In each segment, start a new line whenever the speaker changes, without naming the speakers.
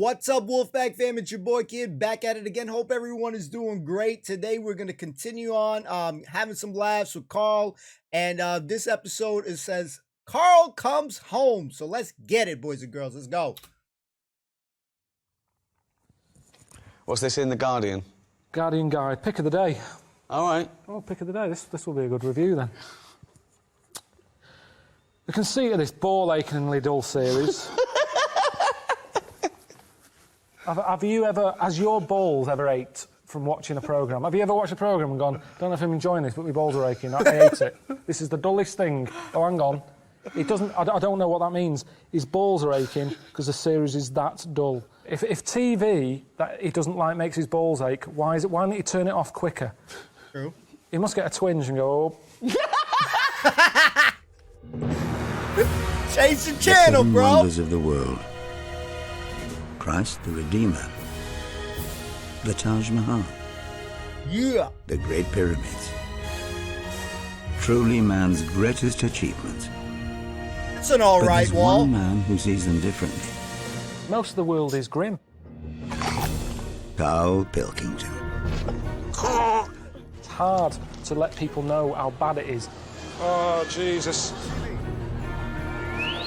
What's up, Wolfpack fam? It's your boy Kid back at it again. Hope everyone is doing great. Today we're going to continue on having some laughs with Karl. And this episode it says Karl comes home. So let's get it, boys and girls. Let's go.
What's this in The Guardian?
Guardian Guide, pick of the day.
All right.
Oh, pick of the day. This will be a good review then. The conceit of this ball-achingly dull series. Has your balls ever ached from watching a programme? Have you ever watched a programme and gone, don't know if I'm enjoying this, but my balls are aching, I hate it. This is the dullest thing. Oh, hang on. It doesn't, I don't know what that means. His balls are aching because the series is that dull. If TV that he doesn't like makes his balls ache, why don't he turn it off quicker?
True.
He must get a twinge and go, oh.
Change the channel, bro.
Wonders of the world. Christ the Redeemer. The Taj Mahal.
Yeah.
The Great Pyramids. Truly man's greatest achievement.
It's an all
But
right
there's
wall.
one man who sees them differently.
Most of the world is grim.
Karl Pilkington.
It's hard to let people know how bad it is. Oh, Jesus.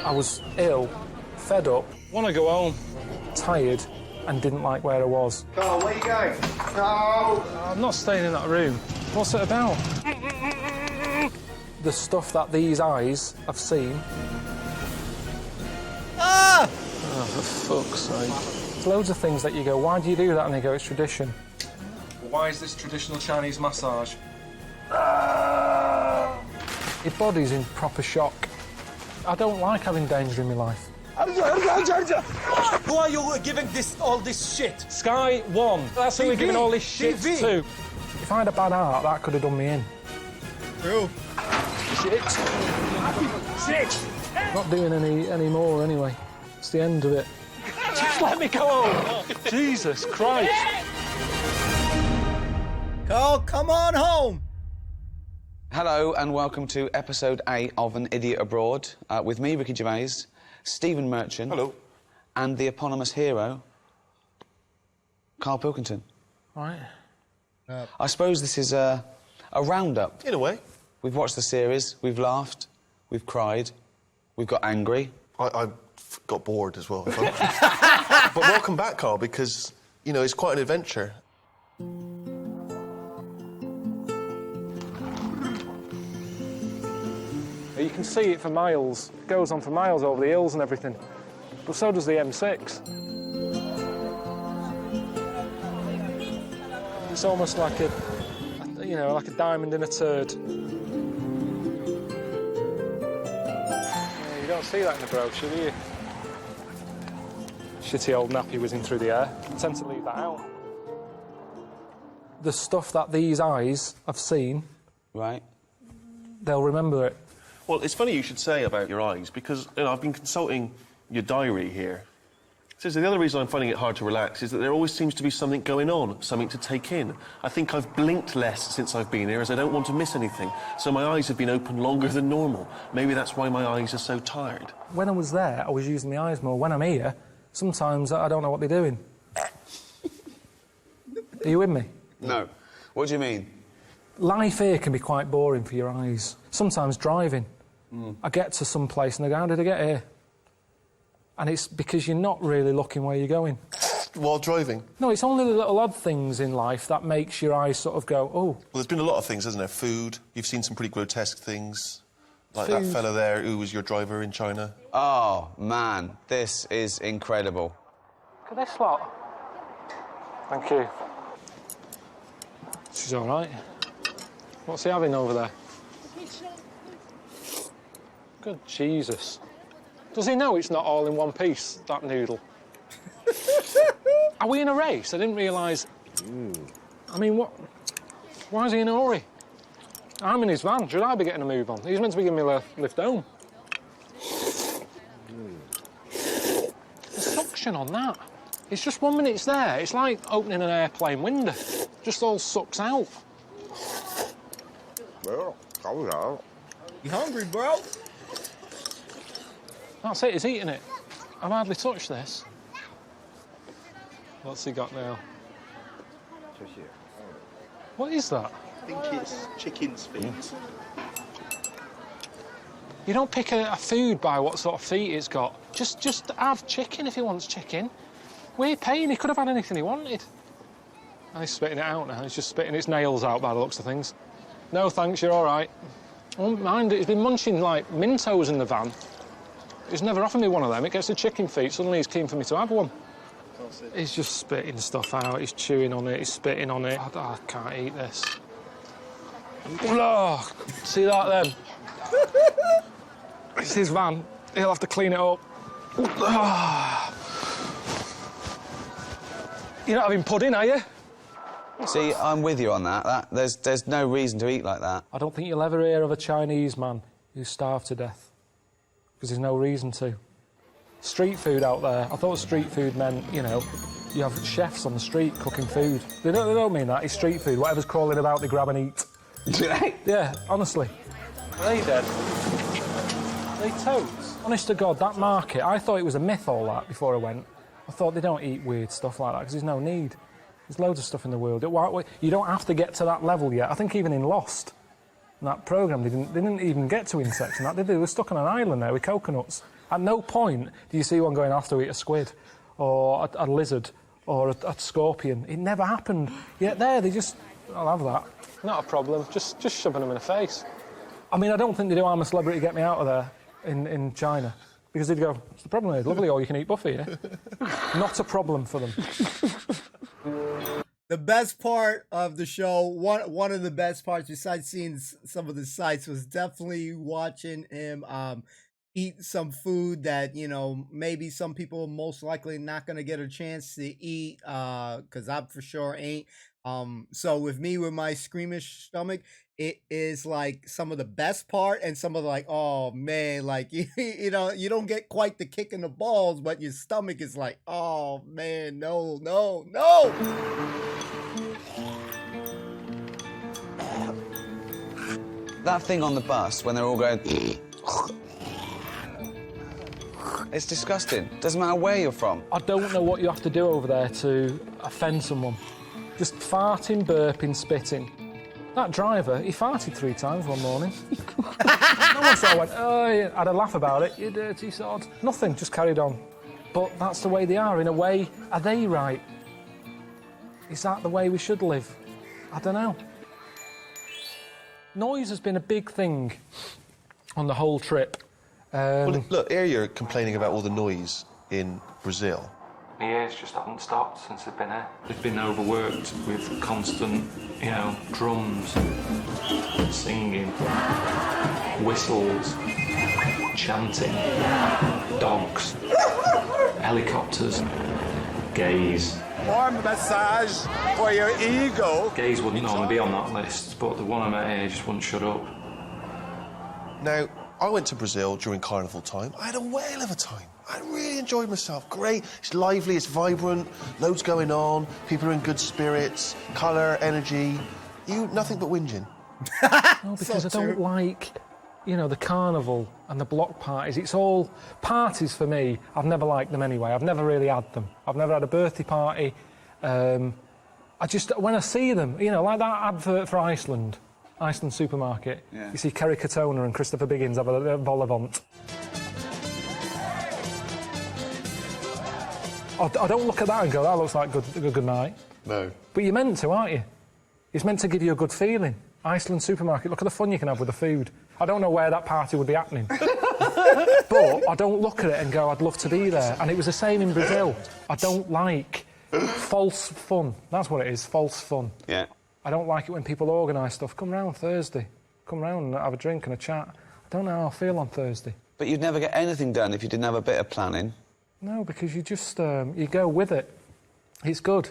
I was ill, fed up, want to go home, tired, and didn't like where I was.
Karl, where you going? Karl!
I'm not staying in that room. What's it about? The stuff that these eyes have seen.
Ah!
Oh, for fuck's sake. There's loads of things that you go, why do you do that? And they go, it's tradition. Why is this traditional Chinese massage? Your body's in proper shock. I don't like having danger in my life.
Who are you giving all this shit?
Sky One. That's who we're giving all this shit
TV.
to. If I had a bad heart, that could have done me in.
True.
Shit. Not doing any more anyway. It's the end of it. Just let me go home. Jesus Christ.
Karl, come on home.
Hello and welcome to episode 8 of An Idiot Abroad with me, Ricky Gervais, Stephen Merchant.
Hello.
And the eponymous hero, Karl Pilkington.
Right.
I suppose this is a roundup.
In a way.
We've watched the series, we've laughed, we've cried, we've got angry.
I got bored as well. But welcome back, Karl, because, you know, it's quite an adventure.
You can see it for miles. It goes on for miles over the hills and everything. But so does the M6. It's almost like a diamond in a turd. Yeah, you don't see that in the brochure, do you? Shitty old nappy whizzing through the air. I tend to leave that out. The stuff that these eyes have seen,
Right.
they'll remember it.
Well, it's funny you should say about your eyes, because, you know, I've been consulting your diary here. So the other reason I'm finding it hard to relax is that there always seems to be something going on, something to take in. I think I've blinked less since I've been here, as I don't want to miss anything. So my eyes have been open longer than normal. Maybe that's why my eyes are so tired.
When I was there, I was using my eyes more. When I'm here, sometimes I don't know what they're doing. Are you with me?
No. What do you mean?
Life here can be quite boring for your eyes. Sometimes driving. I get to some place and I go, how did I get here? And it's because you're not really looking where you're going.
While driving?
No, it's only the little odd things in life that makes your eyes sort of go, oh.
Well, there's been a lot of things, hasn't there? Food. You've seen some pretty grotesque things. Like that
Food.
fella there who was your driver in China.
Oh, man, this is incredible.
Look at this lot. Thank you. She's all right. What's he having over there? Good Jesus. Does he know it's not all in one piece, that noodle? Are we in a race? I didn't realise... I mean, what... Why is he in a hurry? I'm in his van. Should I be getting a move on? He's meant to be giving me a lift home. The suction on that. It's just 1 minute it's there. It's like opening an airplane window. Just all sucks out.
You hungry, bro?
That's it, he's eating it. I've hardly touched this. What's he got now? What is that?
I think it's chicken's feet.
You don't pick a food by what sort of feet it's got. Just have chicken if he wants chicken. We're paying. He could have had anything he wanted. And he's spitting it out now. He's just spitting its nails out by the looks of things. No, thanks, you're all right. Oh, mind it, he's been munching, like, Mentos in the van. He's never offered me one of them. It gets the chicken feet. Suddenly he's keen for me to have one. He's just spitting stuff out. He's chewing on it. He's spitting on it. I can't eat this. Oh, see that, then? It's his van. He'll have to clean it up. You're not having pudding, are you?
See, I'm with you on that. There's no reason to eat like that.
I don't think you'll ever hear of a Chinese man who's starved to death. Because there's no reason to. Street food out there. I thought street food meant, you know, you have chefs on the street cooking food. They don't mean that. It's street food. Whatever's crawling about, they grab and eat. Yeah, honestly.
Are they dead?
Are they toads? Honest to God, that market, I thought it was a myth, all that, before I went. I thought they don't eat weird stuff like that, because there's no need. There's loads of stuff in the world. You don't have to get to that level yet. I think even in Lost, in that programme, they didn't even get to insects and that, did they? They were stuck on an island there with coconuts. At no point do you see one going, I have to eat a squid, or a lizard, or a scorpion. It never happened. Yet there, they just, I'll have that. Not a problem, just shoving them in the face. I mean, I don't think they do I'm a Celebrity, Get Me Out of There in China. Because they'd go, what's the problem? It's lovely all-you-can-eat buffet, yeah? Not a problem for them.
The best part of the show, one of the best parts, besides seeing some of the sights, was definitely watching him eat some food that, you know, maybe some people are most likely not going to get a chance to eat, because I for sure ain't. So with me, with my squeamish stomach, it is like some of the best part and some of the, like, oh man, like, you know, you don't get quite the kick in the balls, but your stomach is like, oh man, no.
That thing on the bus when they're all going... It's disgusting. Doesn't matter where you're from.
I don't know what you have to do over there to offend someone. Just farting, burping, spitting. That driver, he farted 3 times one morning. No one sort of went, oh, yeah. I had a laugh about it, you dirty sod. Nothing, just carried on. But that's the way they are. In a way, are they right? Is that the way we should live? I don't know. Noise has been a big thing on the whole trip.
Well, look, here you're complaining about all the noise in Brazil.
My ears just haven't stopped since they've been here. They've been overworked with constant, you know, drums, singing, whistles, chanting, dogs, helicopters, gays.
Warm massage for your ego.
Gays wouldn't normally be on that list, but the one I met here just wouldn't shut up.
Now, I went to Brazil during carnival time. I had a whale of a time. I really enjoyed myself. Great. It's lively, it's vibrant, loads going on, people are in good spirits, colour, energy. Nothing but whinging.
No, because I don't like, you know, the carnival and the block parties. It's all parties for me. I've never liked them anyway. I've never really had them. I've never had a birthday party. When I see them, you know, like that advert for Iceland supermarket. Yeah. You see Kerry Katona and Christopher Biggins have a vol au vent. I don't look at that and go, that looks like a good night.
No.
But you're meant to, aren't you? It's meant to give you a good feeling. Iceland supermarket, look at the fun you can have with the food. I don't know where that party would be happening. But I don't look at it and go, I'd love to be there. And it was the same in Brazil. I don't like false fun. That's what it is, false fun.
Yeah.
I don't like it when people organise stuff. Come round Thursday. Come round and have a drink and a chat. I don't know how I feel on Thursday.
But you'd never get anything done if you didn't have a bit of planning.
No, because you just, you go with it. It's good.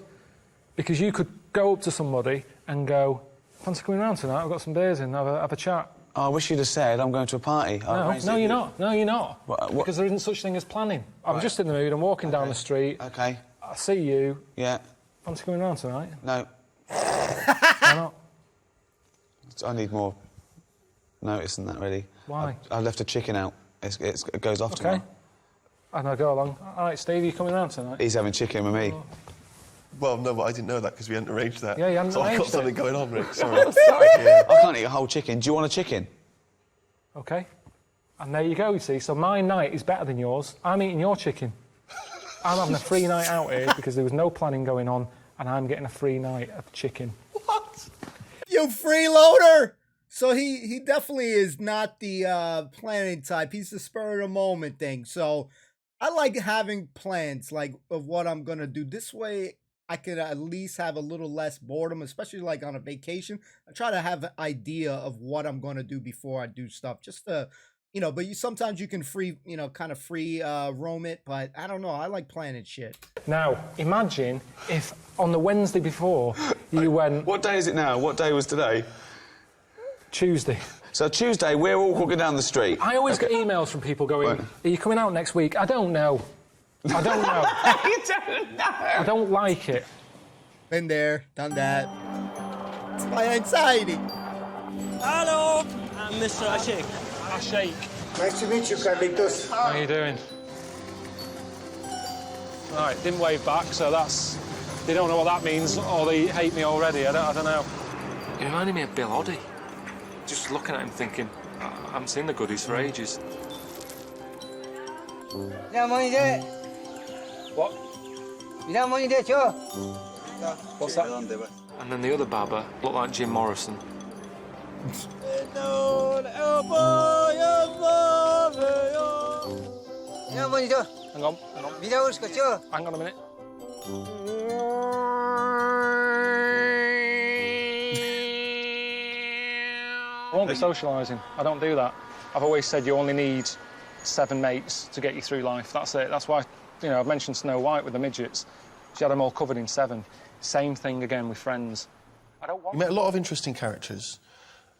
Because you could go up to somebody and go, fancy coming round tonight? I've got some beers in, have a chat.
Oh, I wish you'd have said, I'm going to a party.
No, you're not. No, you're not. What? Because there isn't such thing as planning. I'm just in the mood, I'm walking down the street.
OK.
I see you.
Yeah.
Fancy coming round tonight?
No.
Why not?
I need more notice than that, really.
Why?
I left a chicken out. It goes off tomorrow.
And I go along, all right, Steve, you coming round tonight?
He's having chicken with me.
Well, no, but I didn't know that because we hadn't arranged that.
Yeah, you hadn't
so I've got
arranged it.
something going on, Rick. Sorry.
Sorry.
Yeah.
I can't eat a whole chicken. Do you want a chicken?
OK. And there you go, you see. So my night is better than yours. I'm eating your chicken. I'm having a free night out here because there was no planning going on, and I'm getting a free night of chicken.
What?
You freeloader! So he definitely is not the planning type. He's the spur of the moment thing. So I like having plans, like, of what I'm going to do. This way, I could at least have a little less boredom, especially, like, on a vacation. I try to have an idea of what I'm going to do before I do stuff, just to... You know, but sometimes you can kind of free roam it, but I don't know. I like planning shit.
Now, imagine if on the Wednesday before you went...
What day is it now? What day was today?
Tuesday.
So Tuesday, we're all walking down the street.
I always get emails from people going,
Right.
Are you coming out next week? I don't know. I don't know.
You don't know.
I don't like it.
Been there, done that. It's my anxiety.
Hello, I'm Mr. Ashik.
Ashake.
Nice to meet you, Carlitos.
How are you doing? Right, didn't wave back, so that's... They don't know what that means, or they hate me already. I don't know.
He reminded me of Bill Oddie. Just looking at him thinking, I haven't seen the goodies for ages.
What? What's that?
And then the other baba looked like Jim Morrison. Hang on. Hang on a minute. I won't be socialising. I don't do that. I've always said you only need 7 mates to get you through life. That's it. That's why, you know, I've mentioned Snow White with the midgets. She had them all covered in 7. Same thing again with friends. I don't want...
You met a lot of interesting characters.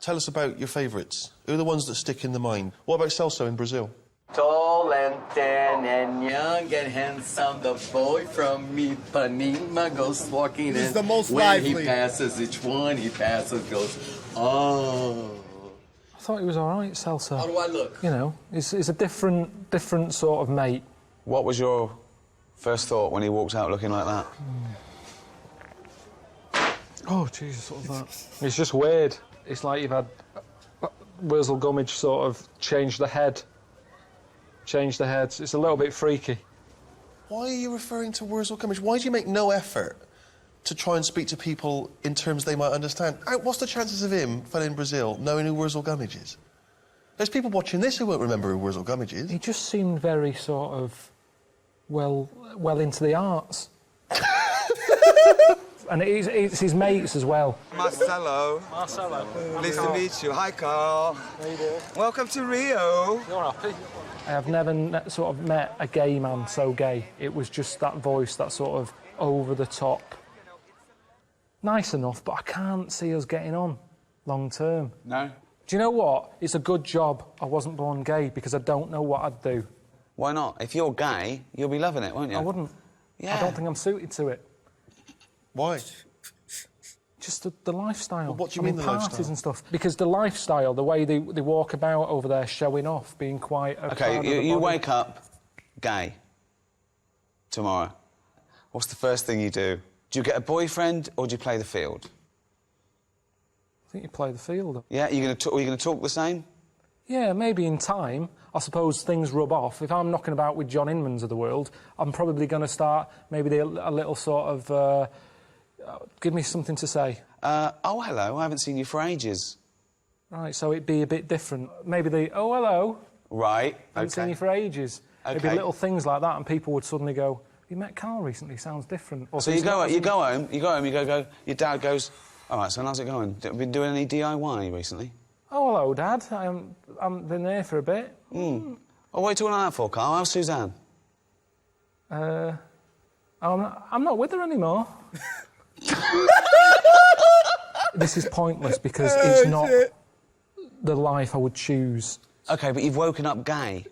Tell us about your favourites. Who are the ones that stick in the mind? What about Celso in Brazil?
Tall and thin and young and handsome, the boy from Ipanema goes walking
This is
and
the most
when
lively.
he passes, each one he passes goes, oh.
I thought he was all right, Celso.
How do I look?
You know, he's a different sort of mate.
What was your first thought when he walked out looking like that?
Oh, Jesus, what was that? It's just weird. It's like you've had Wurzel Gummidge sort of change the head. Change the heads. It's a little bit freaky.
Why are you referring to Wurzel Gummidge? Why do you make no effort to try and speak to people in terms they might understand? What's the chances of him, fella in Brazil, knowing who Wurzel Gummidge is? There's people watching this who won't remember who Wurzel Gummidge is.
He just seemed very sort of well into the arts. And it's his mates as well.
Marcelo. Pleased to meet you. Hi, Karl.
How you doing?
Welcome to Rio.
You're happy? I have never sort of met a gay man so gay. It was just that voice, that sort of over-the-top. Nice enough, but I can't see us getting on long term.
No?
Do you know what? It's a good job I wasn't born gay because I don't know what I'd do.
Why not? If you're gay, you'll be loving it, won't you?
I wouldn't.
Yeah.
I don't think I'm suited to it.
Why?
Just the lifestyle.
Well, what do you
I
mean
mean,
the
parties
lifestyle?
and stuff. Because the lifestyle, the way they walk about over there showing off, being quite...
OK, you wake up gay tomorrow. What's the first thing you do? Do you get a boyfriend or do you play the field?
I think you play the field.
Yeah, are you going to talk the same?
Yeah, maybe in time. I suppose things rub off. If I'm knocking about with John Inmans of the world, I'm probably going to start maybe a little sort of... give me something to say.
Oh, hello, I haven't seen you for ages.
Right, so it'd be a bit different. Maybe oh, hello.
Right,
I haven't seen you for ages. It'd be little things like that, and people would suddenly go, you met Karl recently, sounds different. Or
so you go home, your dad goes, all right, son, how's it going? Been doing any DIY recently?
Oh, hello, Dad. I haven't been there for a bit.
Oh, what are you talking like that for, Karl? How's Suzanne?
I'm not with her anymore. This is pointless because it's not the life I would choose.
OK, but you've woken up gay.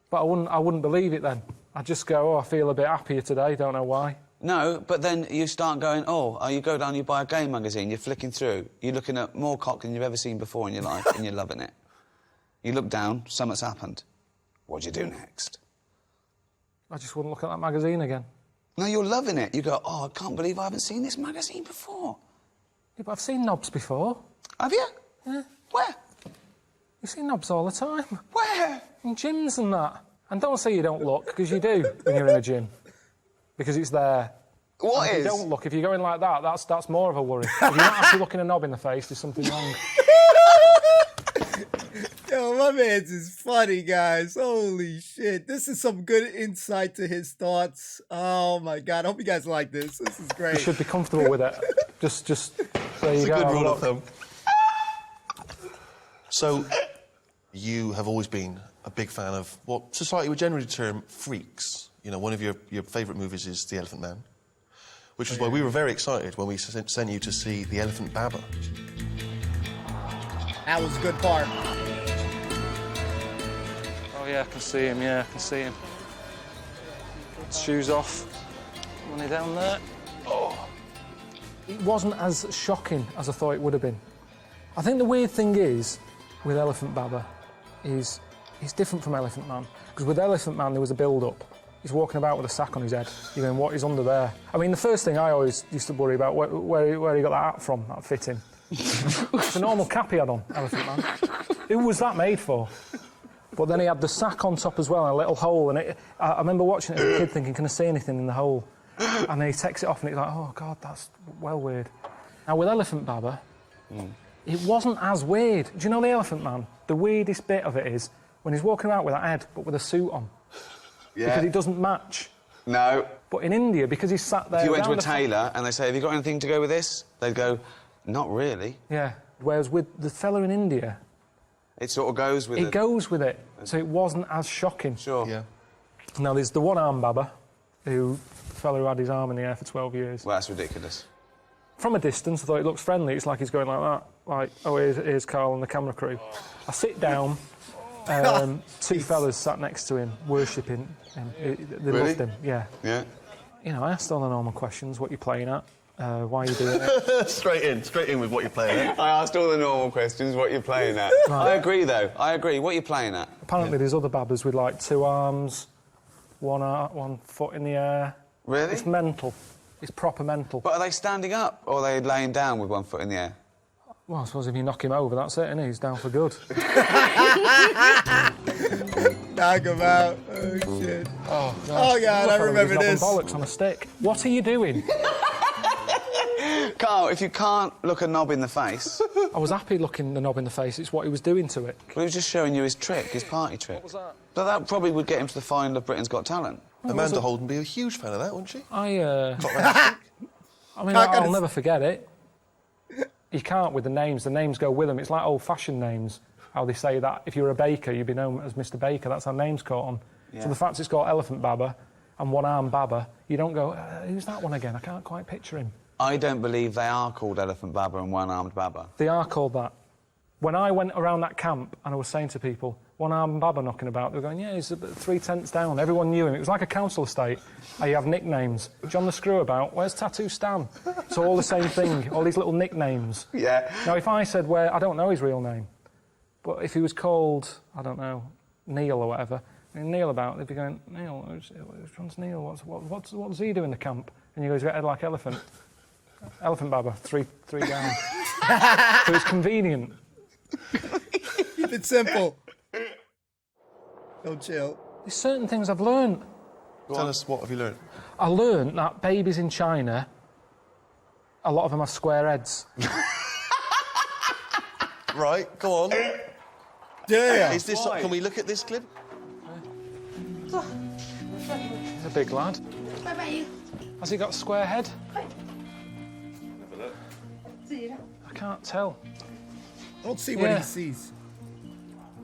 But I wouldn't believe it then. I'd just go, I feel a bit happier today, don't know why.
No, but then you start going, you go down, you buy a gay magazine, you're flicking through, you're looking at more cock than you've ever seen before in your life, and you're loving it. You look down, something's happened. What do you do next?
I just wouldn't look at that magazine again.
No, you're loving it. You go, oh, I can't believe I haven't seen this magazine before.
Yeah, but I've seen knobs before.
Have you?
Yeah.
Where?
You see knobs all the time.
Where?
In gyms and that. And don't say you don't look, because you do when you're in a gym. Because it's there.
What
and
is?
If you don't look, if you're going like that, that's more of a worry. If you're not actually looking a knob in the face, there's something wrong.
Yo, my man's is funny, guys. Holy shit. This is some good insight to his thoughts. Oh, my God. I hope you guys like this. This is great.
You should be comfortable with it. Just there you
It's
go.
a good rule of thumb. So, you have always been a big fan of what society would generally term freaks. You know, one of your favourite movies is The Elephant Man, which is why we were very excited when we sent you to see The Elephant Baba.
That was a good part.
Oh, yeah, I can see him, yeah, I can see him. Shoes off. Money down there. Oh.
It wasn't as shocking as I thought it would have been. I think the weird thing is, with Elephant Baba, is he's different from Elephant Man. Because with Elephant Man, there was a build-up. He's walking about with a sack on his head. You're going, what is under there? I mean, the first thing I always used to worry about, where he got that hat from, that fitting. It's a normal cap he had on, Elephant Man. Who was that made for? But then he had the sack on top as well, and a little hole. And I remember watching it as a kid thinking, can I see anything in the hole? And then he takes it off and he's like, oh, God, that's well weird. Now, with Elephant Baba, it wasn't as weird. Do you know The Elephant Man? The weirdest bit of it is when he's walking about with that head, but with a suit on.
Yeah.
Because it doesn't match.
No.
But in India, because he's sat there...
If you went to a tailor and they say, have you got anything to go with this? They'd go, not really.
Yeah. Whereas with the fella in India...
It sort of goes with it.
It goes with it. So it wasn't as shocking.
Sure.
Yeah.
Now, there's the one-arm Baba, the fella who had his arm in the air for 12 years.
Well, that's ridiculous.
From a distance, I thought it looks friendly. It's like he's going like that. Like, oh, here's Karl and the camera crew. I sit down, two fellas sat next to him, worshipping him. They
Really?
loved him, yeah.
Yeah.
You know, I asked all the normal questions. What you playing at? Why are you doing it?
Straight in with what you're playing at.
I asked all the normal questions, what you're playing at.
Right.
I agree, though. I agree. What are you playing at?
Apparently there's other Babas with, like, 2 arms, one foot in the air.
Really?
It's mental. It's proper mental.
But are they standing up, or are they laying down with 1 foot in the air?
Well, I suppose if you knock him over, that's it, innit? He's down for good.
Knock him out. Oh, shit.
Oh,
God, I remember this.
Bollocks on a stick. What are you doing?
Karl, if you can't look a knob in the face...
I was happy looking the knob in the face. It's what he was doing to it.
Well, he was just showing you his trick, his party trick.
What was that?
But that probably would get him to the final of Britain's Got Talent.
Amanda Holden would be a huge fan of that, wouldn't she?
I mean, I'll never forget it. You can't with the names. The names go with them. It's like old-fashioned names. How they say that if you're a baker, you'd be known as Mr. Baker. That's how names caught on.
Yeah.
So the fact it's got Elephant Baba and one-arm Baba, you don't go, who's that one again? I can't quite picture him.
I don't believe they are called Elephant Baba and One-Armed Baba.
They are called that. When I went around that camp and I was saying to people, one-armed Baba knocking about, they were going, yeah, he's 3 tents down. Everyone knew him. It was like a council estate. You have nicknames. John the Screwabout, where's Tattoo Stan? It's all the same thing, all these little nicknames.
Yeah.
Now, if I said I don't know his real name, but if he was called, I don't know, Neil or whatever, and Neil about, they'd be going, Neil, which one's Neil? What does he do in the camp? And you go, he's got a head like elephant. Elephant Baba, three down. So it's convenient.
Keep it simple. Don't chill.
There's certain things I've learned.
Tell us, what have you learned?
I learned that babies in China, a lot of them have square heads.
Right, go on.
Yeah.
Is this? Can we look at this clip?
He's a big lad.
What about you?
Has he got a square head? I can't tell.
I don't see what he sees.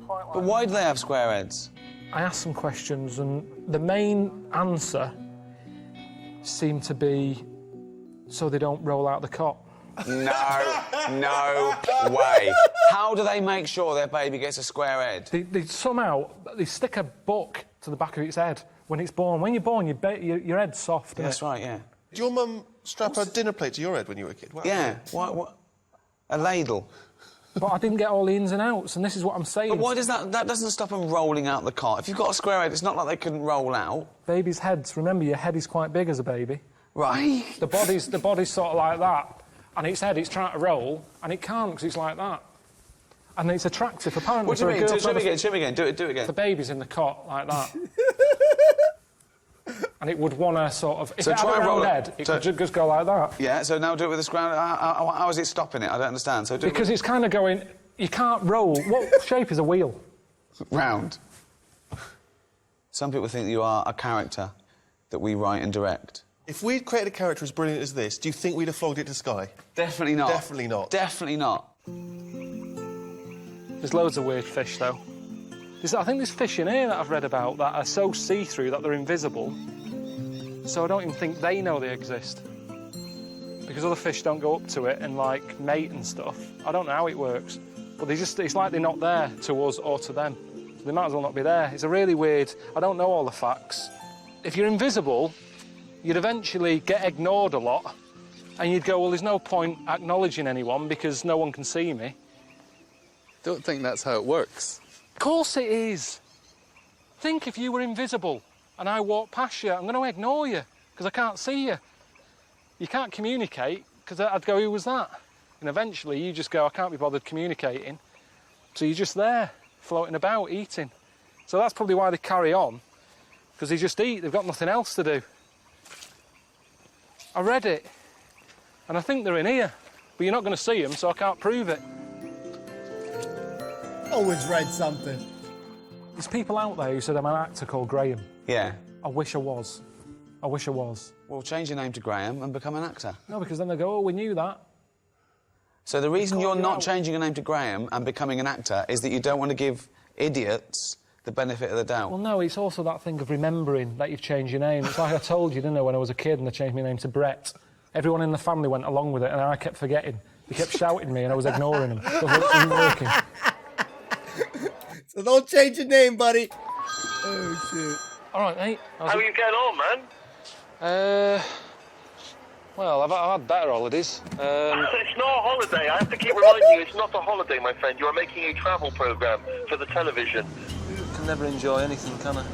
But why do they have square heads?
I asked some questions, and the main answer seemed to be so they don't roll out the cot.
No way. How do they make sure their baby gets a square head?
They somehow stick a book to the back of its head when it's born. When you're born, your head's soft.
That's right, yeah.
Did your mum strap a dinner plate to your head when you were a kid? What
Yeah. What? A ladle.
But I didn't get all the ins and outs, and this is what I'm saying.
But why does that doesn't stop them rolling out the cot? If you've got a square head, it's not like they couldn't roll out.
Babies' heads, remember, your head is quite big as a baby.
Right.
The body's sort of like that, and its head, it's trying to roll, and it can't because it's like that. And it's attractive, apparently.
What do you mean? Show me again. Do it again.
The baby's in the cot like that. And it would want to sort of... If
so
it
try
had a
roll
round head, it could just go like that.
Yeah, so now do it with the square. How is it stopping it? I don't understand. So
because it's kind of going... You can't roll. What shape is a wheel?
Round. Some people think you are a character that we write and direct.
If we'd created a character as brilliant as this, do you think we'd have flogged it to Sky?
Definitely not.
Definitely not.
Definitely not.
There's loads of weird fish, though. I think there's fish in here that I've read about that are so see-through that they're invisible. So I don't even think they know they exist. Because other fish don't go up to it and, like, mate and stuff. I don't know how it works. But it's like they're not there to us or to them. So they might as well not be there. It's a really weird... I don't know all the facts. If you're invisible, you'd eventually get ignored a lot. And you'd go, well, there's no point acknowledging anyone because no one can see me.
Don't think that's how it works.
Of course it is. Think if you were invisible and I walk past you, I'm going to ignore you because I can't see you. You can't communicate because I'd go, who was that? And eventually you just go, I can't be bothered communicating. So you're just there, floating about, eating. So that's probably why they carry on, because they just eat. They've got nothing else to do. I read it, and I think they're in here, but you're not going to see them, so I can't prove it.
Always read something.
There's people out there who said I'm an actor called Graham.
Yeah.
I wish I was. I wish I was.
Well, change your name to Graham and become an actor.
No, because then they go, oh, we knew that.
So the reason you're not changing your name to Graham and becoming an actor is that you don't want to give idiots the benefit of the doubt.
Well, no, it's also that thing of remembering that you've changed your name. It's like I told you, didn't I, when I was a kid and I changed my name to Brett. Everyone in the family went along with it and I kept forgetting. They kept shouting at me and I was ignoring them. So it wasn't working.
So don't change your name, buddy. Oh, shit.
All right, mate.
How are you getting on, man?
Well, I've had better holidays.
It's not a holiday. I have to keep reminding you, it's not a holiday, my friend. You are making a travel programme for the television.
You can never enjoy anything, can I?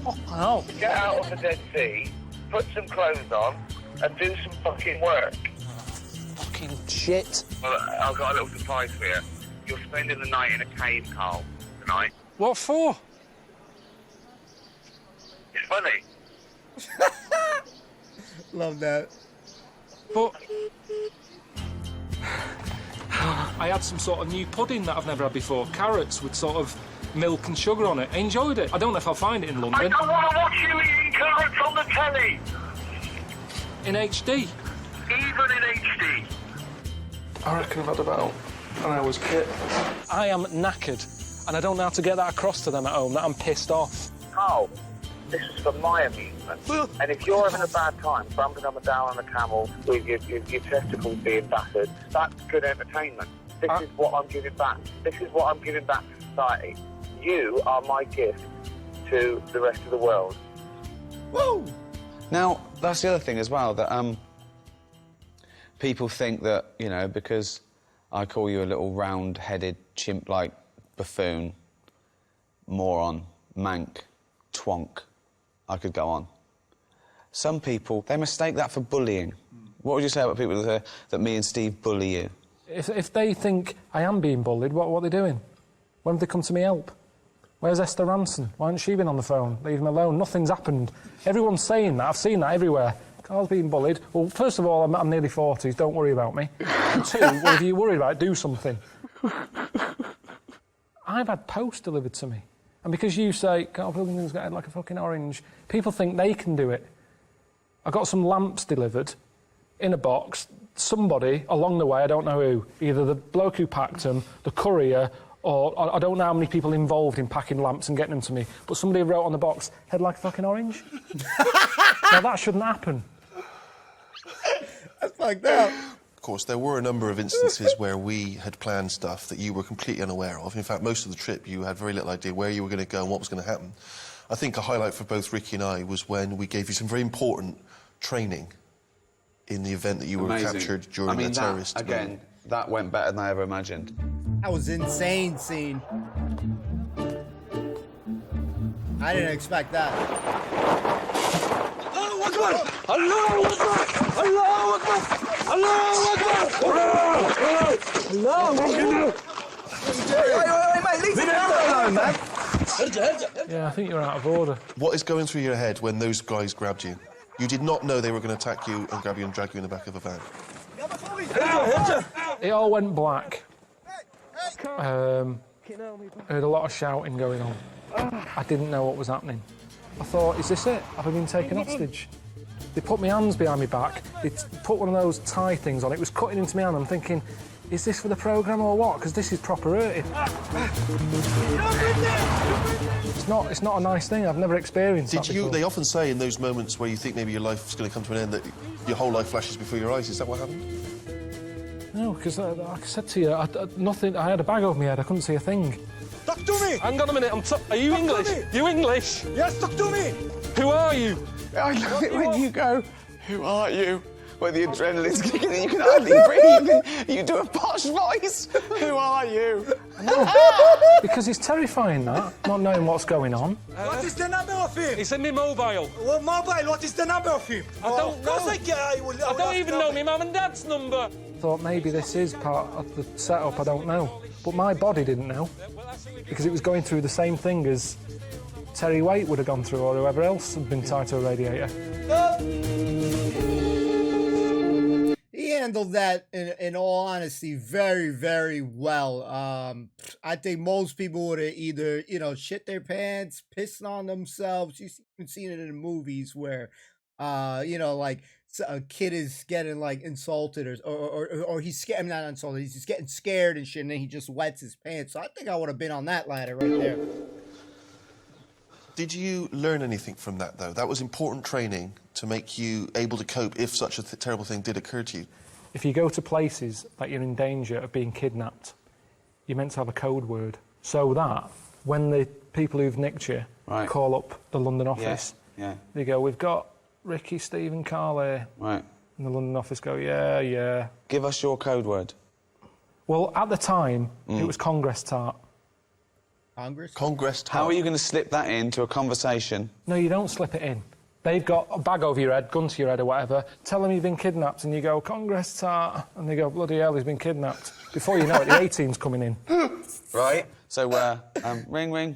Oh, I know.
Get out of the Dead Sea, put some clothes on, and do some fucking work.
Fucking shit.
Well, I've got a little surprise for you. You're spending the night in a cave, Karl, tonight.
What for?
It's funny.
Love that.
But I had some sort of new pudding that I've never had before. Carrots with sort of milk and sugar on it. I enjoyed it. I don't know if I'll find it in London.
I don't want to watch you eating carrots on the telly.
In HD?
Even in HD.
I reckon I've had about an hour's kit. I am knackered, and I don't know how to get that across to them at home, that I'm pissed off.
Karl, this is for my amusement. And if you're having a bad time, bumping up and down on a camel with your testicles being battered, that's good entertainment. This is what I'm giving back. This is what I'm giving back to society. You are my gift to the rest of the world.
Woo!
Now, that's the other thing as well, that people think that, you know, because I call you a little round-headed, chimp-like buffoon, moron, mank, twonk, I could go on. Some people, they mistake that for bullying. What would you say about people that me and Steve bully you?
If they think I am being bullied, what are they doing? When have they come to me help? Where's Esther Ranson? Why hasn't she been on the phone? Leave him alone. Nothing's happened. Everyone's saying that. I've seen that everywhere. Karl's being bullied. Well, first of all, I'm nearly 40. Don't worry about me. And two, well, if you're worried about it, do something. I've had post delivered to me. And because you say, Karl Pilkington's got a head like a fucking orange, people think they can do it. I got some lamps delivered in a box. Somebody along the way, I don't know who, either the bloke who packed them, the courier, or I don't know how many people involved in packing lamps and getting them to me, but somebody wrote on the box, head like a fucking orange. Now that shouldn't happen.
That's fucked up.
Of course, there were a number of instances where we had planned stuff that you were completely unaware of. In fact, most of the trip, you had very little idea where you were going to go and what was going to happen. I think a highlight for both Ricky and I was when we gave you some very important training in the event that you were captured during a terrorist.
Again, that went better than I ever imagined.
That was insane scene. I didn't expect that.
Allahu Akbar! Allahu Akbar! Allahu Akbar! Allahu Akbar! Allahu Akbar! Hey, mate, leave me alone, man.
Yeah, I think you're out of order.
What is going through your head when those guys grabbed you? You did not know they were going to attack you and grab you and drag you in the back of a van.
It all went black. I heard a lot of shouting going on. I didn't know what was happening. I thought, is this it? Have I been taken hostage? They put my hands behind my back. They put one of those tie things on. It was cutting into my hand. I'm thinking, is this for the programme or what? Because this is proper hurting. It's not a nice thing. I've never experienced that before.
They often say in those moments where you think maybe your life's going to come to an end that your whole life flashes before your eyes. Is that what happened?
No, because like I said to you, nothing. I had a bag over my head. I couldn't see a thing.
Talk to me!
Hang on a minute, are you English? You English?
Yes, talk to me!
Who are you?
I love it when you go, who are you? Where the adrenaline's kicking and you can hardly breathe. You do a posh voice. Who are you?
Because it's terrifying, that, not knowing what's going on.
What is the number of him?
It's in my mobile.
Well, mobile, what is the number of him?
I don't know.
I
don't even know my mum and dad's number.
Thought maybe this is part of the setup, I don't know. But my body didn't know. Because it was going through the same thing as Terry Waite would have gone through, or whoever else had been tied to a radiator.
He handled that, in all honesty, very, very well. I think most people would have either, shit their pants, pissed on themselves. You've seen it in the movies where, like a kid is getting like insulted or he's scared. I'm not insulted. He's just getting scared and shit, and then he just wets his pants. So I think I would have been on that ladder right there.
Did you learn anything from that, though? That was important training to make you able to cope if such a terrible thing did occur to you.
If you go to places that you're in danger of being kidnapped, you're meant to have a code word. So that when the people who've nicked you call up the London office, they go, we've got Ricky, Steve and Karl here.
Right.
And the London office go, yeah.
Give us your code word.
Well, at the time, it was Congress tart.
Congress tart?
How are you going to slip that into a conversation?
No, you don't slip it in. They've got a bag over your head, gun to your head or whatever, tell them you've been kidnapped, and you go, Congress tart, and they go, bloody hell, he's been kidnapped. Before you know it, the A-team's coming in.
Right. So, ring.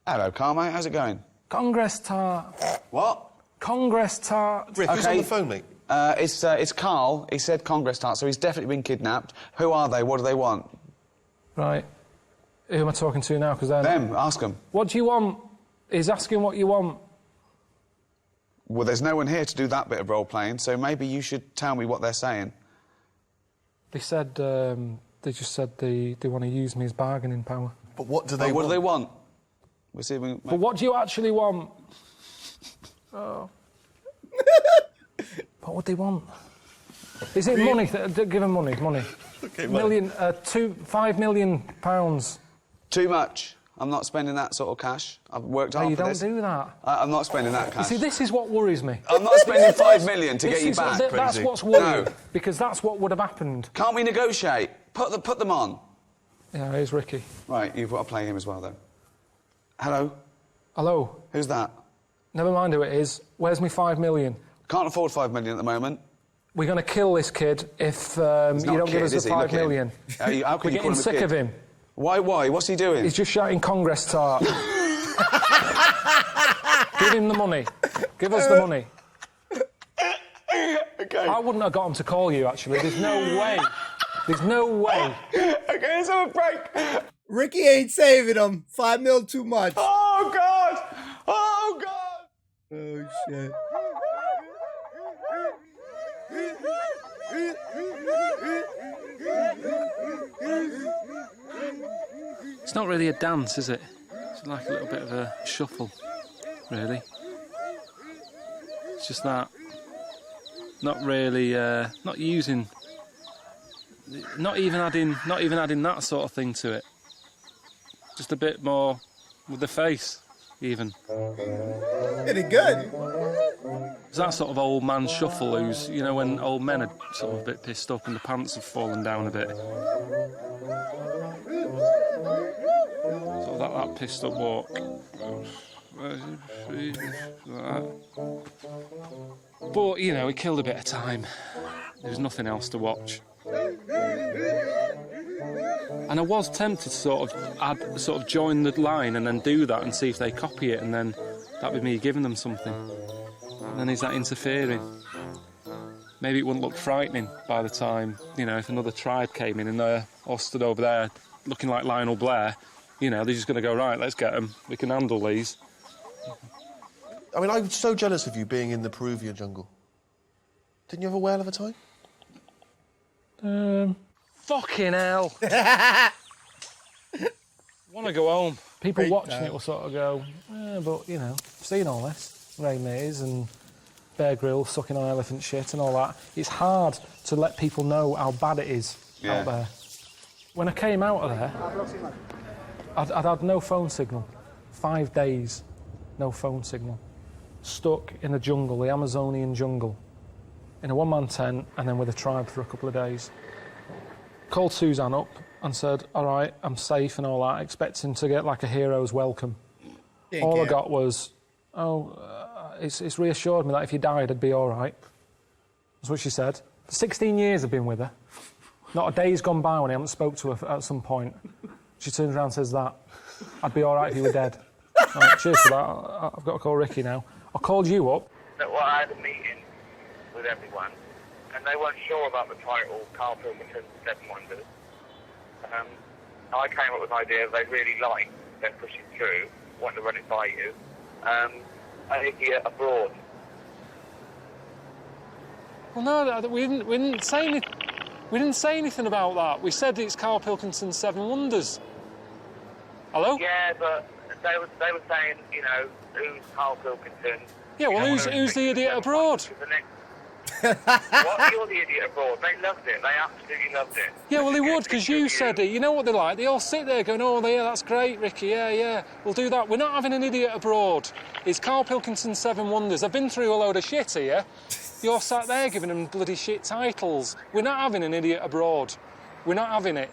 Hello, Karl, mate, how's it going?
Congress tart.
What?
Congress tart.
Rick, who's on the phone, mate?
It's Karl. He said Congress tart, so he's definitely been kidnapped. Who are they? What do they want?
Right. Who am I talking to now? Because
them. Ask them.
What do you want? He's asking what you want.
Well, there's no one here to do that bit of role-playing, so maybe you should tell me what they're saying.
They said, they just said they want to use me as bargaining power.
But what do they want?
What do they want? We'll see if we...
But what do you actually want? Oh. What would they want? Is it money? Give them money.
Okay,
£5 million.
Too much. I'm not spending that sort of cash. I've worked hard for this.
You don't do that.
I'm not spending that cash.
You see, this is what worries me.
I'm not spending $5 million to get you back.
That's what's worrying. No. Because that's what would have happened.
Can't we negotiate? Put them on.
Yeah, here's Ricky.
Right, you've got to play him as well, though. Hello?
Hello?
Who's that?
Never mind who it is. Where's my $5 million?
Can't afford $5 million at the moment.
We're going to kill this kid if you don't give us the $5 million.
How can
We're getting sick of him.
Why? What's he doing?
He's just shouting Congress tart. Give him the money. Give us the money.
Okay.
I wouldn't have got him to call you, actually. There's no way. There's no way.
Okay, let's have a break.
Ricky ain't saving him. $5 million too much.
Oh, God! Oh, God!
Oh, shit.
It's not really a dance, is it? It's like a little bit of a shuffle, really. It's just that. Not really. Not using. Not even adding that sort of thing to it. Just a bit more with the face, even.
Pretty good.
It's that sort of old man shuffle who's, when old men are sort of a bit pissed up and the pants have fallen down a bit. Sort of that pissed up walk. But, you know, he killed a bit of time. There was nothing else to watch. And I was tempted to sort of join the line and then do that and see if they copy it, and then that'd be me giving them something. And then is that interfering? Maybe it wouldn't look frightening by the time, you know, if another tribe came in and they're all stood over there looking like Lionel Blair, you know, they're just going to go, right, let's get them. We can handle these.
I mean, I'm so jealous of you being in the Peruvian jungle. Didn't you have a whale of a time?
Fucking hell. Want to go home.
People watching it will sort of go, but, you know, I've seen all this. Ray Mays and Bear Grylls sucking on elephant shit and all that. It's hard to let people know how bad it is out there. When I came out of there, I'd had no phone signal. 5 days, no phone signal. Stuck in the jungle, the Amazonian jungle, in a one-man tent and then with a tribe for a couple of days. Called Suzanne up and said, all right, I'm safe and all that, expecting to get like a hero's welcome. All I got was, it's reassured me that if you died, I'd be all right. That's what she said. For 16 years I've been with her. Not a day's gone by when I haven't spoke to her at some point. She turns around and says that. I'd be all right if you were dead. Right, cheers for that. I've got to call Ricky now. I called you up.
Well, I had a meeting with everyone, and they weren't sure about the title, Karl Pilkington's Seven Wonders. I came up with an idea they really liked, then push it through, wanted to run it by you. An Idiot Abroad.
Well, no, we didn't say anything. We didn't say anything about that. We said it's Karl Pilkington's Seven Wonders. Hello?
Yeah, but they were saying, you know, who's Karl Pilkington?
Yeah, well, who's the idiot abroad?
What? You're the idiot abroad. They loved it. They absolutely loved it.
Yeah, well, they would, because you said it. You know what they're like? They all sit there going, oh, yeah, that's great, Ricky, yeah, we'll do that. We're not having an idiot abroad. It's Karl Pilkington's Seven Wonders. I've been through a load of shit here. You're sat there giving them bloody shit titles. We're not having an idiot abroad. We're not having it.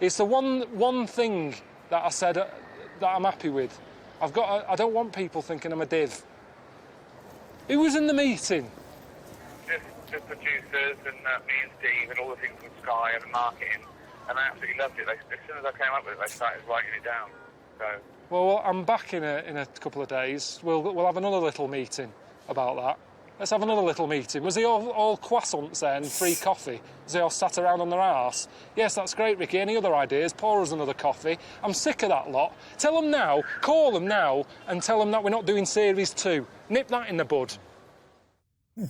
It's the one thing that I said that I'm happy with. I don't want people thinking I'm a div. Who was in the meeting?
Just producers and me and Steve and all the things from Sky and the marketing, and I absolutely loved it. As soon as I came up with it, they started writing it down. So.
Well, I'm back in a couple of days. We'll have another little meeting about that. Let's have another little meeting. Was he all croissants there and free coffee? Was they all sat around on their arse? Yes, that's great, Ricky. Any other ideas? Pour us another coffee. I'm sick of that lot. Tell them now, call them now, and tell them that we're not doing Series 2. Nip that in the bud.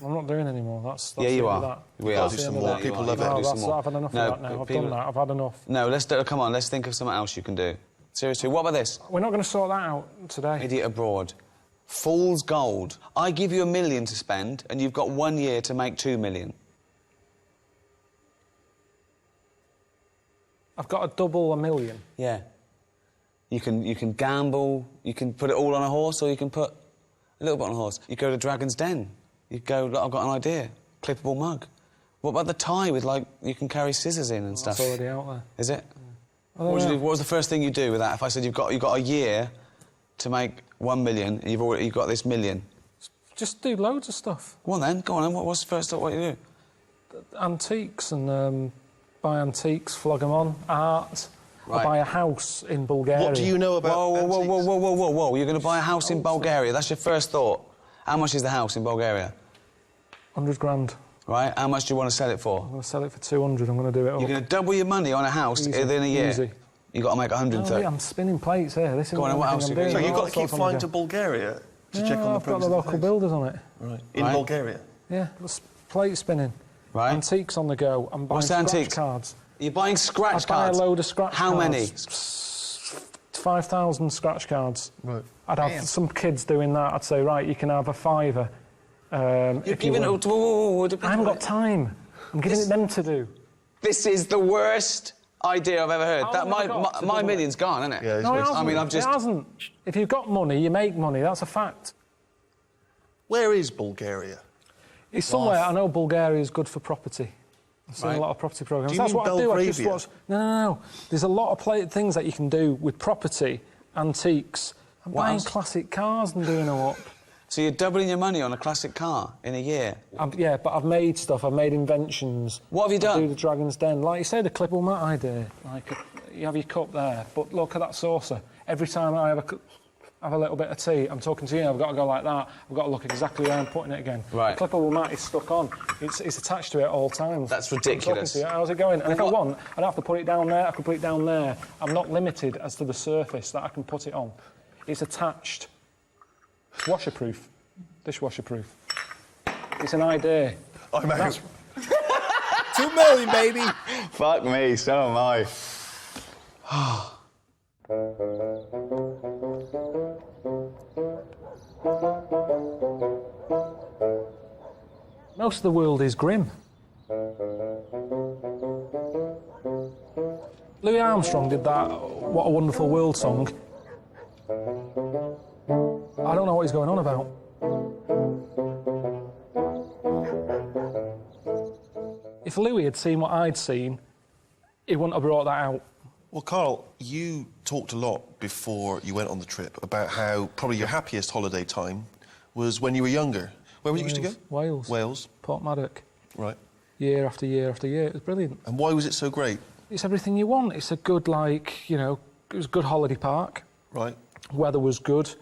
I'm not doing any more. That's
yeah, you are.
That.
We are.
Do some more. People love it.
I've had enough of that now. I've done that. I've had enough.
No, come on. Let's think of something else you can do. Seriously, what about this?
We're not going to sort that out today.
Idiot abroad. Fool's gold. I give you $1 million to spend, and you've got 1 year to make $2 million.
I've got to double $1 million.
Yeah. You can gamble. You can put it all on a horse, or you can put a little bit on a horse. You go to Dragon's Den. You go, look, I've got an idea. Clippable mug. What about the tie with, like, you can carry scissors in and stuff?
That's already out there.
Is it?
Yeah.
What was the first thing you do with that? If I said you've got a year to make 1 million and you've got this million.
Just do loads of stuff.
Go on then. What's the first thought? What you do?
Antiques and buy antiques, flog them on, art.
Right.
I buy a house in Bulgaria.
What do you know about
Whoa. You're going to buy a house in Bulgaria. That's your first thought. How much is the house in Bulgaria?
100 grand.
Right. How much do you want to sell it for?
I'm going to sell it for 200. I'm going to do it up.
You're going to double your money on a house within a year.
Easy.
You've got to make 130.
No, I'm spinning plates here. This
Go on, what else?
So you've got to keep flying to Bulgaria to check on the
I've got the local builders on it.
Right. In Bulgaria?
Yeah, plate spinning.
Right.
Antiques on the go. I'm buying scratch cards.
You're buying scratch cards?
I buy a load of scratch cards.
How many?
5,000 scratch cards. Right. I'd have some kids doing that. I'd say, right, you can have a fiver.
You're giving it to...
I haven't got time. I'm giving it them to do.
This is the worst idea I've ever heard. My million's gone, isn't it?
Yeah,
no, it hasn't.
I mean, It
hasn't. If you've got money, you make money. That's a fact.
Where is Bulgaria?
It's somewhere. I know Bulgaria is good for property. I've seen a lot of property programmes.
Do you
That's
mean
what I do. I just
Belgravia?
watch. No. There's a lot of things that you can do with property, antiques. I'm
What
buying
else?
classic cars and doing them up.
So you're doubling your money on a classic car in a year?
Yeah, but I've made stuff. I've made inventions.
What have you
I
done?
do the Dragon's Den. Like you say, the clipable mat idea. Like, you have your cup there, but look at that saucer. Every time I have a little bit of tea, I'm talking to you, I've got to go like that. I've got to look exactly where I'm putting it again.
Right.
The clipable mat is stuck on. It's attached to it at all times.
That's
I'm talking
ridiculous.
to you. How's it going? And if I
what-
want, I don't have to put it down there. I can put it down there. I'm not limited as to the surface that I can put it on. It's attached. It's washerproof. Dishwasher-proof. It's an idea.
I'm out.
2 million, baby.
Fuck me, so am I.
Most of the world is grim. Louis Armstrong did that What a Wonderful World song. I don't know what he's going on about. If Louis had seen what I'd seen, he wouldn't have brought that out.
Well, Karl, you talked a lot before you went on the trip about how probably your happiest holiday time was when you were younger. Where was you used to go?
Wales.
Wales.
Portmaddock.
Right.
Year after year after year. It was brilliant.
And why was it so great?
It's everything you want. It's a good, it was a good holiday park.
Right.
Weather was good.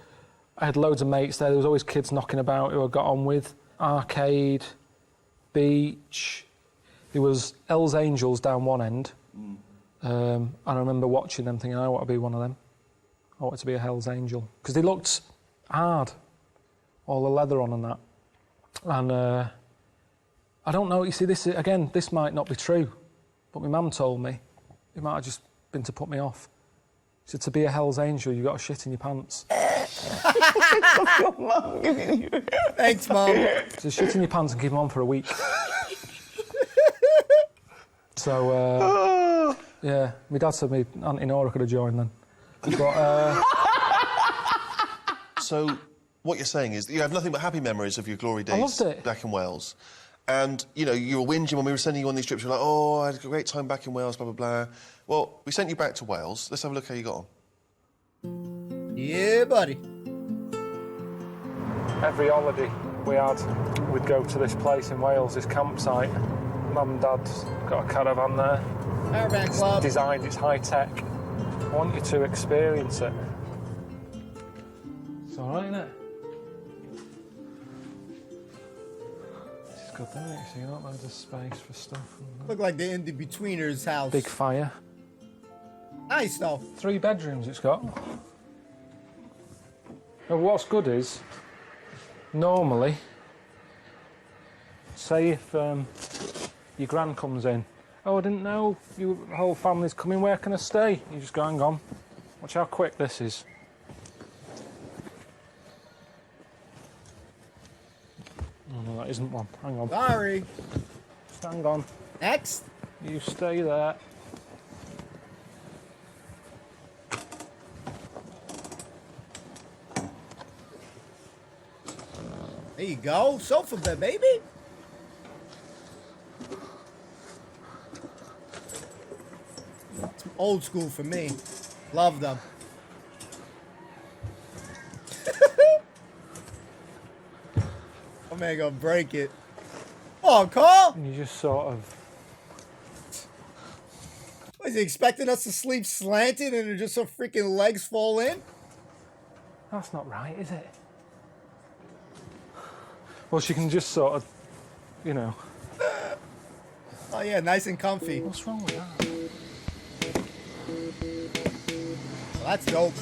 I had loads of mates there. There was always kids knocking about who I got on with. Arcade, beach. There was Hell's Angels down one end. And I remember watching them thinking, I want to be one of them. I want to be a Hell's Angel. Because they looked hard. All the leather on and that. And I don't know, you see, this might not be true. But my mum told me. It might have just been to put me off. She said, to be a Hell's Angel, you've got to shit in your pants.
Thanks, Mum.
So shit in your pants and keep them on for a week. So, yeah, my dad said me Auntie Nora could have joined then. But,
So, what you're saying is that you have nothing but happy memories of your glory days
loved it.
back in Wales. And, you were whinging when we were sending you on these trips. You're like, oh, I had a great time back in Wales, blah, blah, blah. Well, we sent you back to Wales. Let's have a look how you got on.
Yeah, buddy.
every holiday we had, we'd go to this place in Wales, this campsite. Mum and Dad's got a caravan there.
Caravan club.
It's designed, it's high tech. I want you to experience it. It's all right, isn't it? This is good, isn't it? So you got loads of space for stuff.
Look like the in-betweener's house.
Big fire.
Nice though.
3 bedrooms it's got. Now, what's good is, normally, say if your gran comes in, oh, I didn't know your whole family's coming, where can I stay? You just go, hang on, watch how quick this is. Oh, no, that isn't one. Hang on.
Sorry.
Just hang on.
Next.
You stay there.
There you go. Sofa bed, baby. It's old school for me. Love them. Oh man, gonna break it. Oh, Carl!
And you just sort of...
What, is he expecting us to sleep slanted and just so freaking legs fall in?
That's not right, is it? Well, she can just sort of, you know...
Oh yeah, nice and comfy.
What's wrong with that?
Well, that's dope.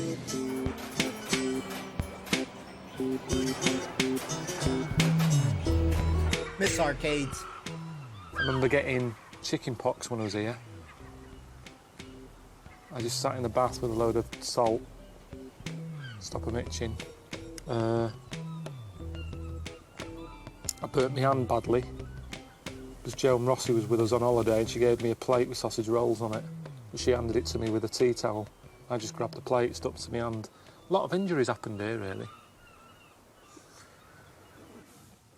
Miss arcades.
I remember getting chicken pox when I was here. I just sat in the bath with a load of salt, stop them itching. I burnt my hand badly because Joan Rossi was with us on holiday and she gave me a plate with sausage rolls on it. And she handed it to me with a tea towel. I just grabbed the plate, stuck it to my hand. A lot of injuries happened here, really.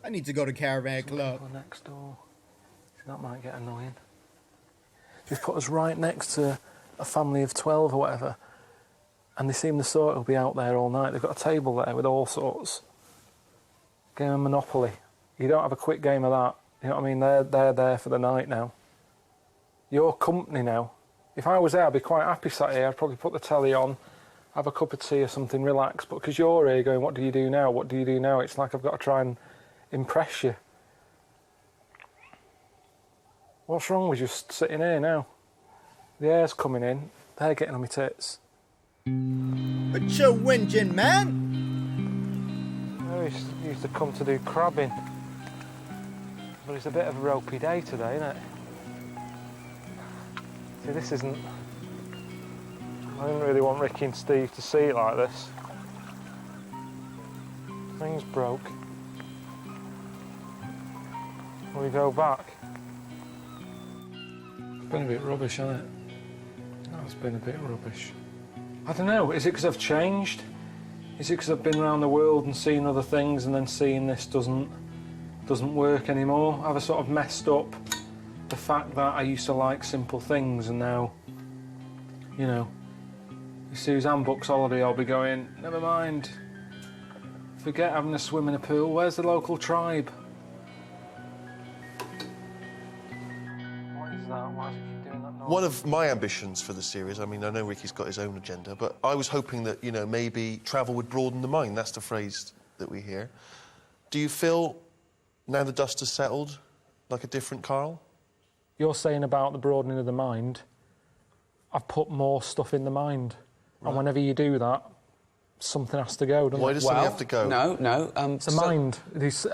I need to go to Caravan Club.
Next door. That might get annoying. You've put us right next to a family of 12 or whatever, and they seem the sort who'll be out there all night. They've got a table there with all sorts. Game of Monopoly. You don't have a quick game of that. You know what I mean? They're there for the night now. Your company now. If I was there, I'd be quite happy sat here. I'd probably put the telly on, have a cup of tea or something, relax. But because you're here going, what do you do now? What do you do now? It's like I've got to try and impress you. What's wrong with just sitting here now? The air's coming in. They're getting on my tits.
But you're whinging, man.
I used to come to do crabbing. But it's a bit of a ropey day today, isn't it? See, this isn't... I didn't really want Ricky and Steve to see it like this. Things broke. Will we go back? It's been a bit rubbish, hasn't it? It's been a bit rubbish. I don't know, is it because I've changed? Is it because I've been around the world and seen other things and then seeing this doesn't work anymore? Have I sort of messed up the fact that I used to like simple things and now, you know, if Suzanne books holiday, I'll be going, never mind, forget having a swim in a pool, where's the local tribe? What is that? Why does it keep doing that noise?
One of my ambitions for the series, I mean, I know Ricky's got his own agenda, but I was hoping that, you know, maybe travel would broaden the mind. That's the phrase that we hear. Do you feel, now the dust has settled, like a different Karl?
You're saying about the broadening of the mind. I've put more stuff in the mind. Right. And whenever you do that, something has to go, doesn't it?
Why does something have to go?
No.
It's the mind.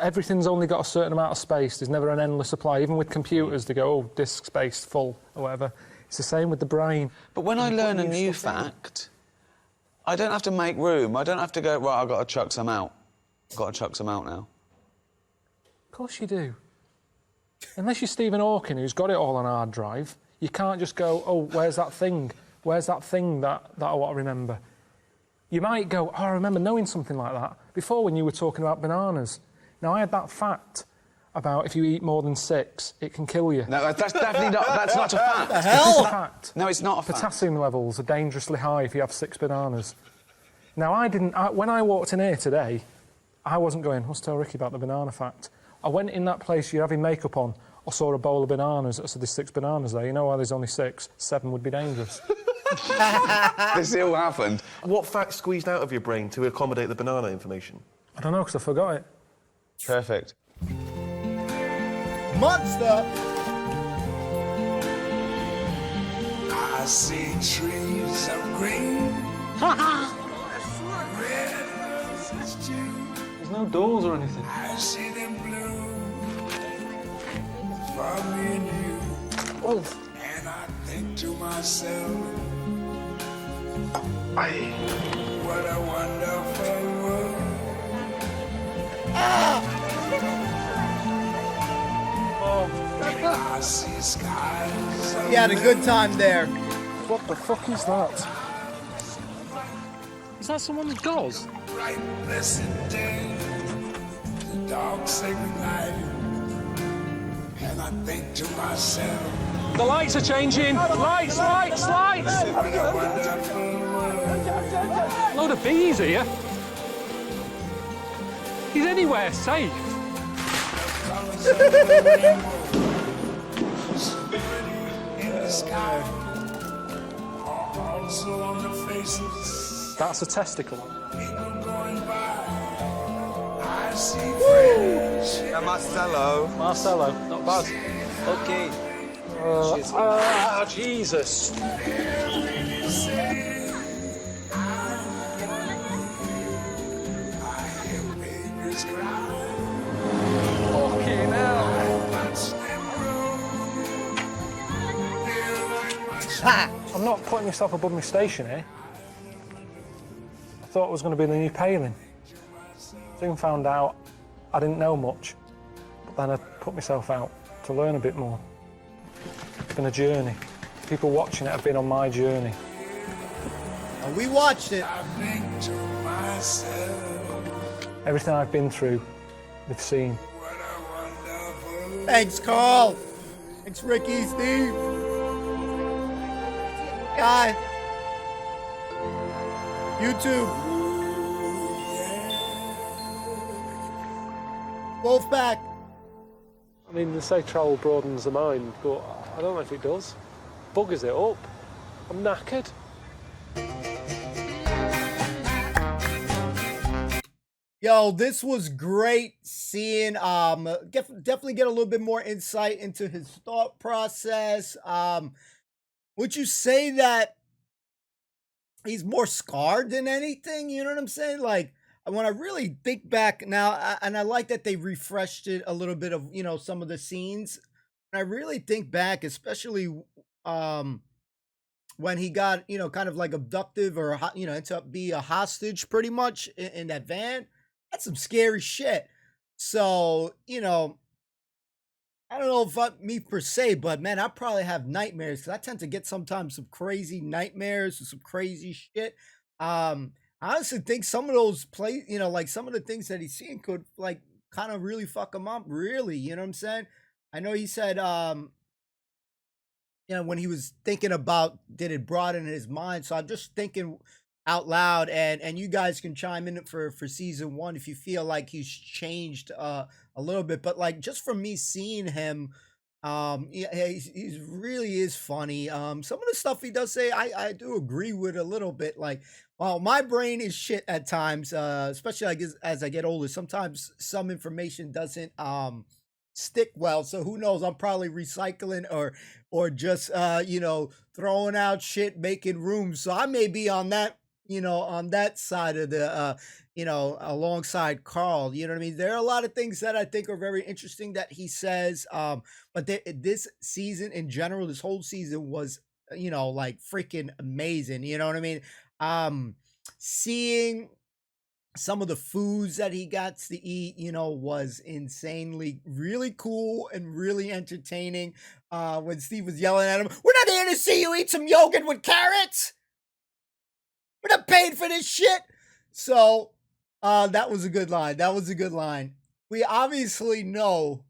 Everything's only got a certain amount of space. There's never an endless supply. Even with computers, they go, oh, disk space full, or whatever. It's the same with the brain.
But when I learn a new fact, I don't have to make room. I don't have to go, right, I've got to chuck some out. I've got to chuck some out now.
Of course you do. Unless you're Stephen Hawking, who's got it all on hard drive, you can't just go, oh, where's that thing? Where's that thing that I want to remember? You might go, oh, I remember knowing something like that before when you were talking about bananas. Now, I had that fact about if you eat more than 6, it can kill you.
No, that's definitely not, that's not a fact.
What the hell?
It's a fact.
No, it's not a fact.
Potassium levels are dangerously high if you have 6 bananas. Now, when I walked in here today, I wasn't going, let's tell Ricky about the banana fact. I went in that place you're having makeup on, I saw a bowl of bananas, I said, there's 6 bananas there. You know why there's only 6? 7 would be dangerous.
This all happened.
What fact squeezed out of your brain to accommodate the banana information?
I don't know, because I forgot it.
Perfect.
Monster!
I see trees of green. Red roses too.
There's no doors or anything.
I see them blue for me and you.
Oh.
And I think to myself, what a wonderful world. I see skies.
He had a good time there.
What the fuck is that? Is that someone's gauze?
Bright, blessed day, the dark sacred night, and I think to myself,
the lights are changing. Lights.
what a wonderful world.
Load of bees here. Is anywhere safe?
Colors of the rainbow, in the sky, are also on the faces.
That's a testicle.
People going by, I see friends.
Marcelo.
Marcelo, not bad.
Okay.
Jesus. Fucking hell. I'm not putting myself above my station here. I thought it was going to be the new paling. Soon found out I didn't know much, but then I put myself out to learn a bit more. It's been a journey. People watching it have been on my journey.
And we watched it.
Everything I've been through, they've seen.
Thanks, Karl. Thanks, Ricky, Steve. Guy. YouTube. Wolfpack.
I mean, they say travel broadens the mind, but I don't know if it does. Buggers it up. I'm knackered.
Yo, this was great seeing definitely get a little bit more insight into his thought process. Would you say that he's more scarred than anything? You know what I'm saying? Like, when I really think back now, and I like that they refreshed it a little bit of, you know, some of the scenes. And I really think back, especially when he got, you know, kind of like abducted or, you know, ended up be a hostage pretty much in that van. That's some scary shit. So, you know, I don't know if me per se, but man, I probably have nightmares because I tend to get sometimes some crazy nightmares or some crazy shit. I honestly think some of those you know, like some of the things that he's seen could like kind of really fuck him up, really. You know what I'm saying? I know he said, you know, when he was thinking about did it broaden his mind. So I'm just thinking out loud, and you guys can chime in for season 1 if you feel like he's changed a little bit. But like just from me seeing him, yeah, he's really is funny. Some of the stuff he does say, I do agree with a little bit. Like, well, my brain is shit at times, especially like as I get older. Sometimes some information doesn't stick well, so who knows? I'm probably recycling or just you know, throwing out shit, making room. So I may be on that, you know, on that side of the you know, alongside Karl. You know what I mean? There are a lot of things that I think are very interesting that he says. But this season in general, this whole season was, you know, like freaking amazing. You know what I mean? Seeing some of the foods that he got to eat, you know, was insanely really cool and really entertaining. When Steve was yelling at him, "We're not here to see you eat some yogurt with carrots. We're not paying for this shit." So that was a good line. That was a good line. We obviously know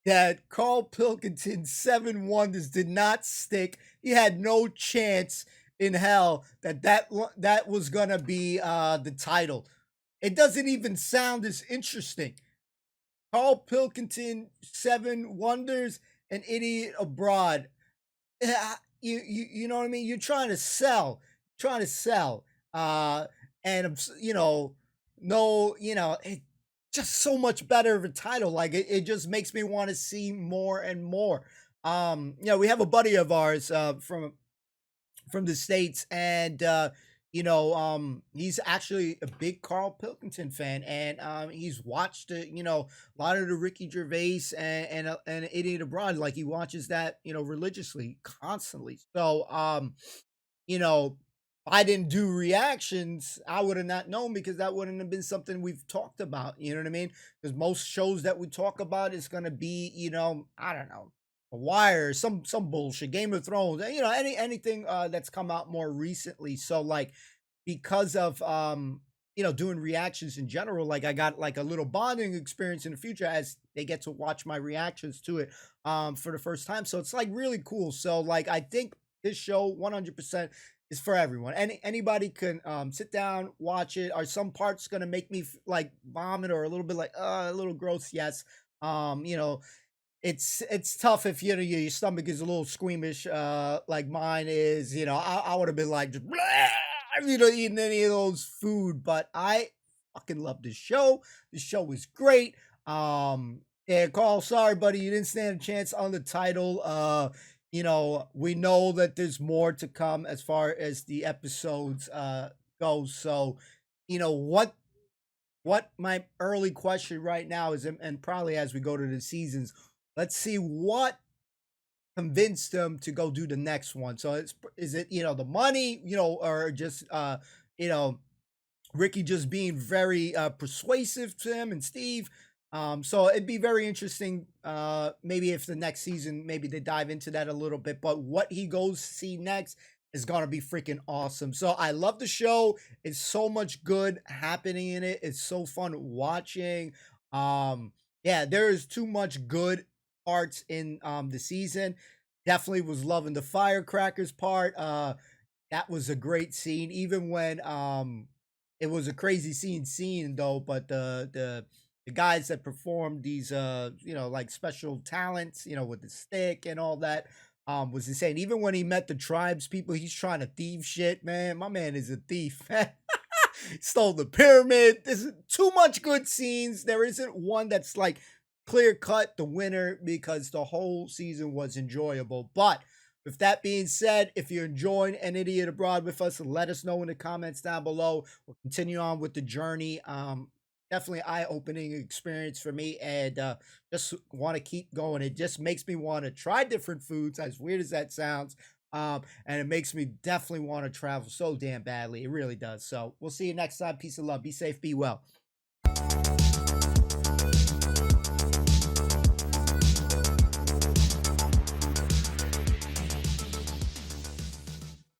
that Karl Pilkington's 7 Wonders did not stick. He had no chance in hell that was gonna be the title. It doesn't even sound as interesting. Karl Pilkington, 7 Wonders, an Idiot Abroad. You know what I mean? You're trying to sell. And you know, no, you know, it just so much better of a title. Like it just makes me want to see more and more. You know, we have a buddy of ours from the States, and you know, he's actually a big Karl Pilkington fan, and he's watched you know, a lot of the Ricky Gervais and Idiot Abroad. Like he watches that, you know, religiously, constantly. So you know, if I didn't do reactions, I would have not known, because that wouldn't have been something we've talked about. You know what I mean? Because most shows that we talk about is gonna be, you know, I don't know, The Wire, some bullshit, Game of Thrones, you know, anything that's come out more recently. So like, because of you know, doing reactions in general, like I got like a little bonding experience in the future as they get to watch my reactions to it for the first time. So it's like really cool. So like, I think this show 100% is for everyone. Anybody can sit down, watch it. Are some parts gonna make me like vomit or a little bit like a little gross? Yes. You know, it's tough if you know your stomach is a little squeamish, like mine is. You know, I would have been like just you know, eating any of those food. But I fucking love this show. This show is great. Yeah, Karl, sorry, buddy, you didn't stand a chance on the title. You know, we know that there's more to come as far as the episodes go. So, you know, what my early question right now is, and probably as we go to the seasons, let's see what convinced them to go do the next one. So is it, you know, the money, you know, or just you know, Ricky just being very persuasive to him and Steve. So it'd be very interesting, maybe if the next season, maybe they dive into that a little bit, but what he goes to see next is going to be freaking awesome. So I love the show. It's so much good happening in it. It's so fun watching. Yeah, there is too much good parts in the season. Definitely was loving the firecrackers part. That was a great scene, even when it was a crazy scene though. But the guys that performed these like special talents, with the stick and all that, was insane. Even when he met the tribes people, he's trying to thieve shit, man. My man is a thief. Stole the pyramid. There's too much good scenes. There isn't one that's like clear cut the winner, because the whole season was enjoyable. But with that being said, if you're enjoying An Idiot Abroad with us, let us know in the comments down below. We'll continue on with the journey. Definitely eye-opening experience for me, and just want to keep going. It just makes me want to try different foods, as weird as that sounds. And it makes me definitely want to travel so damn badly. It really does. So we'll see you next time. Peace and love. Be safe. Be well.